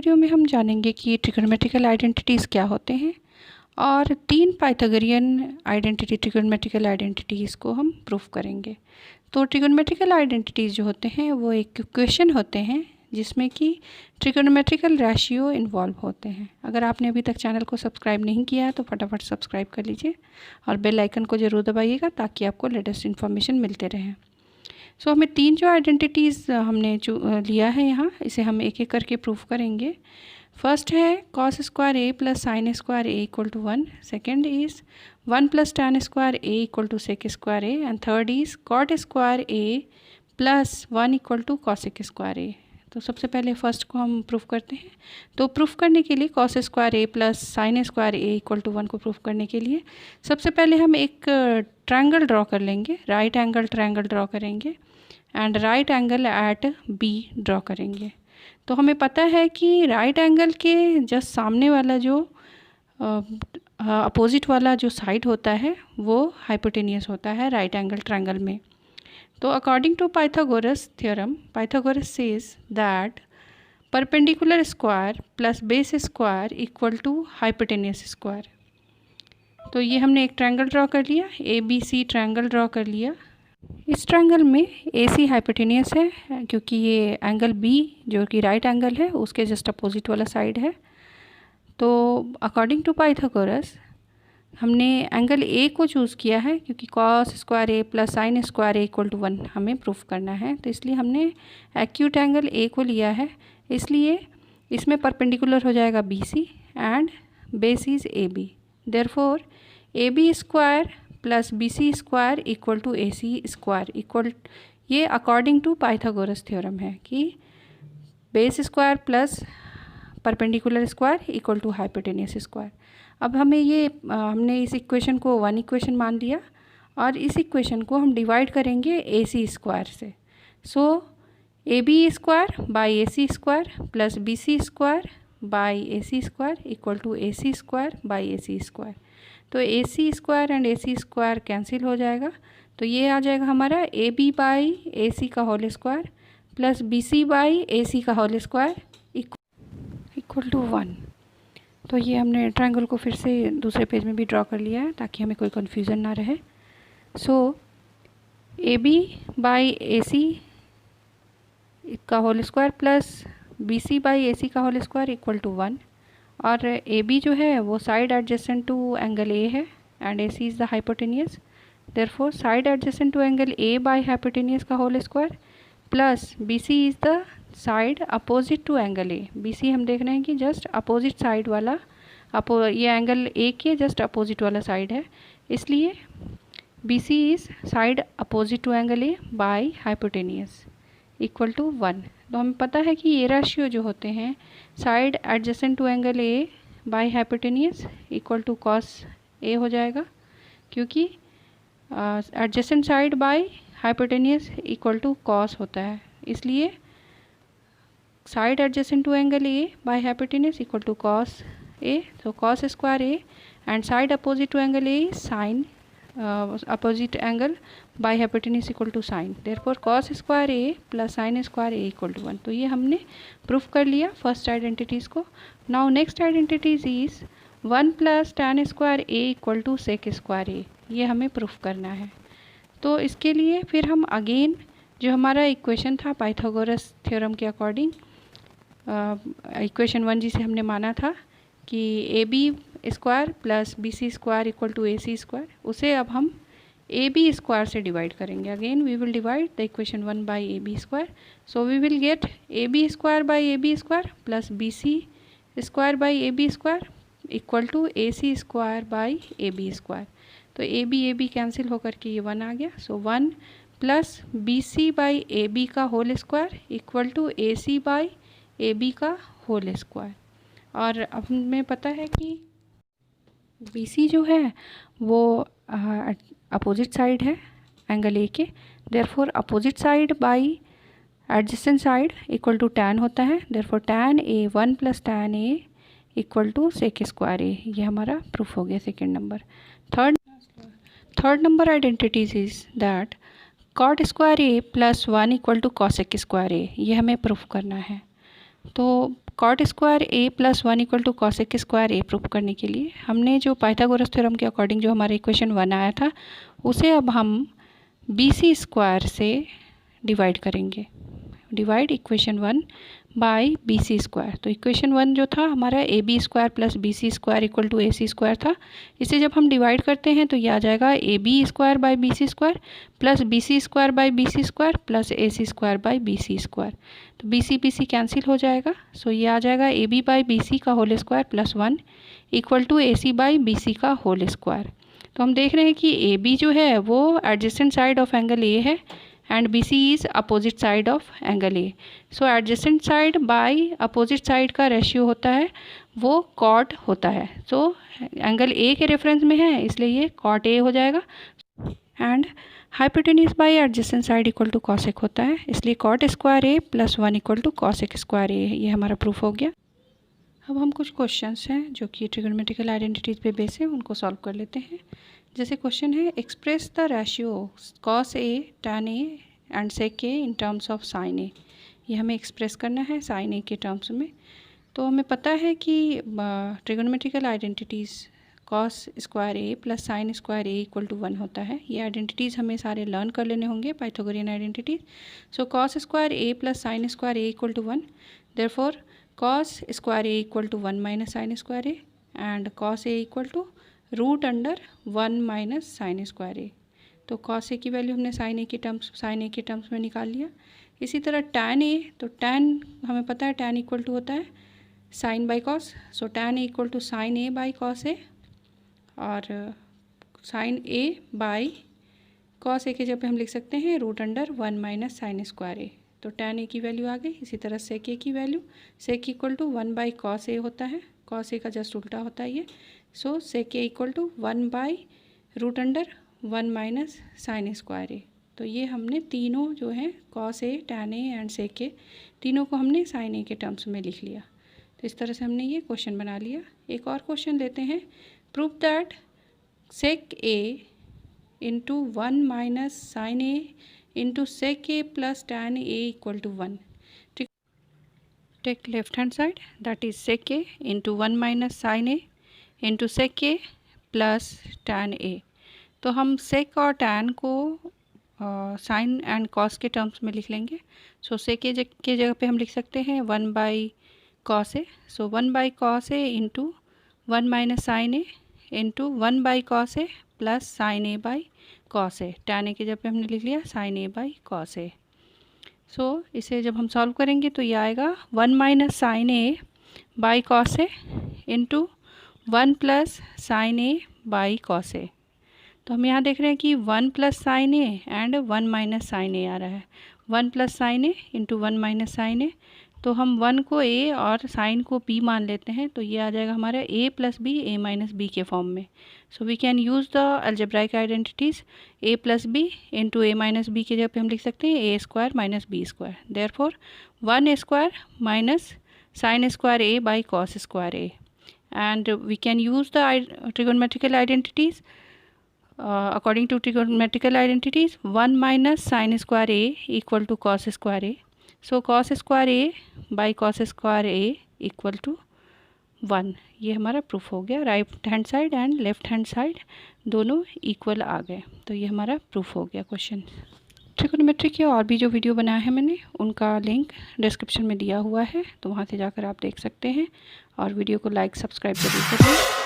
Video में हम जानेंगे कि ट्रिग्नोमेट्रिकल आइडेंटिटीज़ क्या होते हैं और 3 पाइथागोरियन आइडेंटिटी ट्रिग्नोमेट्रिकल आइडेंटिटीज़ को हम प्रूफ करेंगे। तो ट्रिग्नोमेट्रिकल आइडेंटिटीज़ जो होते हैं वो एक इक्वेशन होते हैं जिसमें कि ट्रिग्नोमेट्रिकल रेशियो इन्वॉल्व होते हैं। अगर आपने अभी तक चैनल को सब्सक्राइब नहीं किया है तो फटाफट सब्सक्राइब कर लीजिए और बेल आइकन को ज़रूर दबाइएगा ताकि आपको लेटेस्ट इन्फॉर्मेशन मिलते रहें। सो हमें 3 जो आइडेंटिटीज़ हमने जो लिया है यहाँ, इसे हम एक एक करके प्रूफ करेंगे। फर्स्ट है cos square A plus sine square A equal to 1। Second is 1 plus tan square A equal to sec square A. And third is cot square A plus 1 equal to cosec square A. तो सबसे पहले first को हम proof करते हैं। तो proof करने के लिए cos square A plus sine square A equal to 1 को प्रूफ करने के लिए सबसे पहले हम एक ट्रायंगल ड्रॉ कर लेंगे, राइट एंगल ट्रायंगल ड्रॉ करेंगे and right angle at B draw करेंगे। तो हमें पता है कि राइट एंगल के जस्ट सामने वाला जो अपोजिट वाला जो साइड होता है वो हाइपोटेनियस होता है राइट एंगल ट्रायंगल में। तो according to Pythagoras theorem, Pythagoras says that perpendicular square plus base square equal to hypotenuse square. तो ये हमने एक ट्रायंगल ड्रॉ कर लिया, A B C triangle draw कर लिया। इस ट्रायंगल में ए सी हाइपोटेनियस है क्योंकि ये एंगल बी जो कि राइट एंगल है उसके जस्ट अपोजिट वाला साइड है। तो अकॉर्डिंग टू पाइथागोरस हमने एंगल ए को चूज़ किया है क्योंकि cos square A plus sine square A equal to 1 हमें प्रूफ करना है। तो इसलिए हमने एक्यूट एंगल ए को लिया है, इसलिए इसमें परपेंडिकुलर हो जाएगा B C and base is A B. Therefore A B square plus B C square equal to A C square equal, ये अकॉर्डिंग टू पाइथागोरस थ्योरम है कि base square plus perpendicular square equal to hypotenuse square. अब हमें ये हमने इस equation को 1 equation मान लिया और इस इक्वेशन को हम डिवाइड करेंगे ए सी स्क्वायर से। So A B square by A C square plus B C square by A C square equal to A C square by A C square. तो A C square and A C square cancel हो जाएगा, तो ये आ जाएगा हमारा A B by A C का whole square plus B C by A C का होल स्क्वायर इक्वल टू 1। तो ये हमने ट्रायंगल को फिर से दूसरे पेज में भी ड्रॉ कर लिया है ताकि हमें कोई कन्फ्यूज़न ना रहे। सो A B by A C का whole square plus B C by A C का होल स्क्वायर इक्वल टू 1। और ए बी जो है वो side adjacent to angle A है and A C is the hypotenuse. Therefore side adjacent to angle A by hypotenuse का whole square plus B C is the side opposite to angle A. B C हम देख रहे हैं कि just opposite side वाला, ये angle A के just opposite वाला साइड है, इसलिए B C is side opposite to angle A by hypotenuse equal to 1। तो हमें पता है कि ये रेशियो जो होते हैं side adjacent to angle A by hypotenuse equal to cos A हो जाएगा क्योंकि adjacent side by hypotenuse equal to cos होता है, इसलिए side adjacent to angle A by hypotenuse equal to cos A. तो cos square A and side opposite to angle A sine opposite angle by hypotenuse equal to sine. Therefore cos square A plus sine square A equal to 1। तो ये हमने proof कर लिया first identities को। Now next identities is 1 plus tan square A equal to sec square A, ये हमें proof करना है। तो इसके लिए फिर हम अगेन जो हमारा इक्वेशन था पाइथागोरस थ्योरम के अकॉर्डिंग, इक्वेशन 1 जिसे हमने माना था कि A B square plus B C square equal to A C square, उसे अब हम ए बी स्क्वायर से डिवाइड करेंगे। Again we will divide the equation 1 by A B square. So we will get A B square by A B square plus B C square by A B square equal to A C square by A B square. तो A B cancel होकर के ये 1 आ गया। So 1 plus B C by A B का whole square equal to A C by A B का whole square. और अब हमें पता है कि बी सी जो है वो अपोजिट साइड है एंगल ए के, therefore opposite side by adjacent side equal to tan होता है। Therefore tan A 1 plus tan A equal to sec square A, ये हमारा प्रूफ हो गया second number. Third number identities is that cot square A plus 1 equal to cosec square A, ये हमें proof करना है। तो cot square A plus 1 equal to cosec square A prove करने के लिए हमने जो पाइथागोरस थ्योरम के अकॉर्डिंग जो हमारा इक्वेशन 1 आया था उसे अब हम बी सी स्क्वायर से डिवाइड करेंगे। Divide equation 1 by B C square. तो इक्वेशन 1 जो था हमारा A B square plus B C square equal to A C square था। इसे जब हम डिवाइड करते हैं तो ये आ जाएगा A B square by B C square plus B C square by B C square plus A C square by B C square. तो बी सी कैंसिल हो जाएगा। सो ये आ जाएगा A B by B C का whole square plus 1 equal to A C by B C का whole square. तो हम देख रहे हैं कि ए बी जो है वो adjacent side of angle A है and BC is opposite side of angle A. So adjacent side by opposite side का रेशियो होता है वो cot होता है। So एंगल A के रेफरेंस में है इसलिए ये cot A हो जाएगा and hypotenuse by adjacent side equal to cosec होता है इसलिए cot square A plus 1 equal to cosec square A है। ये हमारा प्रूफ हो गया। अब हम कुछ क्वेश्चंस हैं जो कि ट्रिगोनोमेट्रिकल आइडेंटिटीज़ पे बेस है उनको सॉल्व कर लेते हैं। जैसे क्वेश्चन है express the ratio cos A tan A and sec A in terms of sine A. ये हमें एक्सप्रेस करना है साइन ए के टर्म्स में। तो हमें पता है कि trigonometrical identities cos square A plus sine square A equal to 1 होता है। ये आइडेंटिटीज़ हमें सारे लर्न कर लेने होंगे Pythagorean identities. So cos square A plus sine square A equal to 1 therefore cos square A equal to 1 minus sine square A and cos A equal to root under 1 minus sine square A. तो cos ए की value हमने sign ए के terms में निकाल लिया। इसी तरह tan A, तो टैन हमें पता है टैन इक्वल टू होता है sine by cos. So tan A equal to sine A by cos A और sine A by cos A के जब हम लिख सकते हैं root under 1 minus sine square A. तो टैन ए की वैल्यू आ गई। इसी तरह सेक ए की value sec equal to 1 by cos A होता है। कॉस ए का जस्ट उल्टा होता है ये। So sec A equal to 1 by root under 1 minus sine square A. तो ये हमने तीनों जो हैं cos A tan A and sec A तीनों को हमने साइन ए के टर्म्स में लिख लिया। तो इस तरह से हमने ये क्वेश्चन बना लिया। एक और क्वेश्चन लेते हैं। Prove that sec A into 1 minus sine A into sec A plus tan A equal to 1। Take left hand side that is sec A into 1 minus sine A into sec A plus tan A. तो हम sec और tan को sine and cos के terms में लिख लेंगे। सो सेक के जगह पे हम लिख सकते हैं 1 by cos A. So 1 by cos A into 1 minus sine A into 1 by cos A plus sine A by cos A. Tan A के जगह पे हमने लिख लिया sine A by cos A. So इसे जब हम सॉल्व करेंगे तो ये आएगा 1 minus sine A by cos A into 1 plus sine A by cos A. तो हम यहाँ देख रहे हैं कि 1 plus sine A and 1 minus sine A आ रहा है। 1 plus sine A into 1 minus sine A. तो हम 1 को ए और साइन को बी मान लेते हैं तो ये आ जाएगा हमारा A plus B A minus B के फॉर्म में। So we can use the algebraic identities A plus B into A minus B के जगह पे हम लिख सकते हैं A square minus B square. Therefore 1 square minus sine square A by cos square A and we can use the trigonometrical identities according to trigonometrical identities 1 minus sin square a equal to cos square a. So cos square a by cos square a equal to 1। ये हमारा proof हो गया। Right hand side and left hand side दोनों equal आ गए। तो ये हमारा proof हो गया क्वेश्चन। ट्रिगोनोमेट्री के और भी जो वीडियो बनाया है मैंने उनका लिंक डिस्क्रिप्शन में दिया हुआ है तो वहाँ से जाकर आप देख सकते हैं और वीडियो को लाइक सब्सक्राइब जरूर करिए।